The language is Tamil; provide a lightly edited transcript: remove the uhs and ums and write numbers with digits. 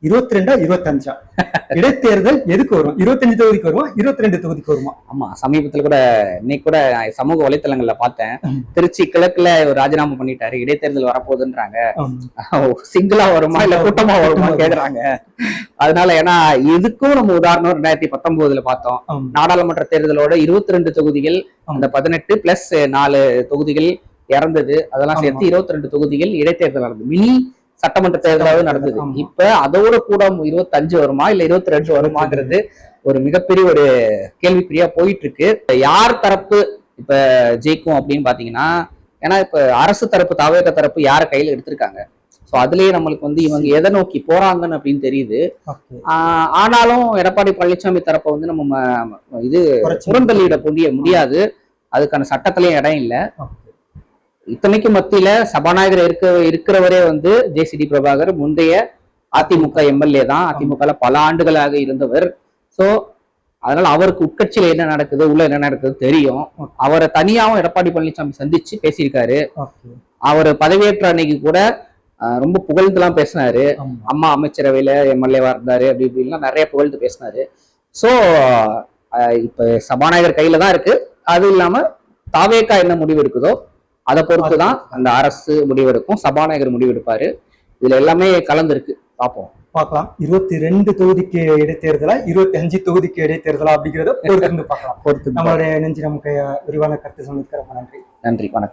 22 25 இடைத்தேர்தல் எதுக்கு வரும்? 25 தொகுதிக்கு வருமா, 22 தொகுதிக்கு வருமா? ஆமா, சமீபத்துல கூட இன்னைக்கு கூட சமூக வலைத்தளங்கள்ல பார்த்தேன். திருச்சி கிழக்குல ஒரு ராஜினாமா பண்ணிட்டாரு, இடைத்தேர்தல் வரப்போகுதுன்றாங்க. சிங்கிளா வருமா இல்ல கூட்டமா வருமா கேக்குறாங்க. அதனால ஏன்னா இதுக்கும் நம்ம உதாரணம் 2019 பார்த்தோம். நாடாளுமன்ற தேர்தலோட 22 தொகுதிகள், அந்த 18 பிளஸ் 4 தொகுதிகள் இறந்தது, அதெல்லாம் சேர்த்து 22 தொகுதிகள் இடைத்தேர்தல் நடந்தது. மினி சட்டமன்ற தேர்தலாவது நடந்தது. இப்ப அதோட கூட 25 வருமா இல்ல 22 வருமாங்கிறது ஒரு மிகப்பெரிய ஒரு கேள்விக்குறியா போயிட்டு இருக்கு. யார் தரப்பு இப்ப ஜெயிக்கும் அப்படின்னு பாத்தீங்கன்னா, ஏன்னா இப்ப அரசு தரப்பு தாவேக தரப்பு யார கையில எடுத்திருக்காங்க. ஸோ அதுலயே நம்மளுக்கு வந்து இவங்க எதை நோக்கி போறாங்கன்னு அப்படின்னு தெரியுது. ஆனாலும் எடப்பாடி பழனிசாமி தரப்பை வந்து நம்ம இது புறந்தள்ளிட முடியாது. அதுக்கான சட்டத்திலயும் இடம் இல்லை. இத்தனைக்கு மத்தியில சபாநாயகர் இருக்கிறவரே வந்து ஜே.சி.டி. பிரபாகர் முந்தைய அதிமுக எம்எல்ஏ தான். அதிமுக பல ஆண்டுகளாக இருந்தவர். சோ அதனால அவருக்கு உட்கட்சியில என்ன நடக்குது, உள்ள என்ன நடக்குது தெரியும். அவரை தனியாவும் எடப்பாடி பழனிசாமி சந்திச்சு பேசியிருக்காரு. அவர் பதவியேற்ற அன்னைக்கு கூட ரொம்ப புகழ்ந்துலாம் பேசினாரு. அம்மா அமைச்சரவையில எம்எல்ஏவா இருந்தாரு, அப்படி இப்படிலாம் நிறைய புகழ்ந்து பேசினாரு. சோ இப்ப சபாநாயகர் கையில தான் இருக்கு. அது இல்லாம தாவேகா என்ன முடிவு இருக்குதோ அதை பொறுத்துதான் அந்த அரசு முடிவெடுக்கும், சபாநாயகர் முடிவெடுப்பாரு. இதுல எல்லாமே கலந்துருக்கு. பார்க்கலாம் 22 தொகுதிக்கு இடைத்தேர்தலா 25 தொகுதிக்கு இடைத்தேர்தலா அப்படிங்கிறத பொறுத்து பார்க்கலாம். நம்மளுடைய நெஞ்சு நமக்கு விரிவான கருத்து சொன்னதுக்கு ரொம்ப நன்றி. நன்றி, வணக்கம்.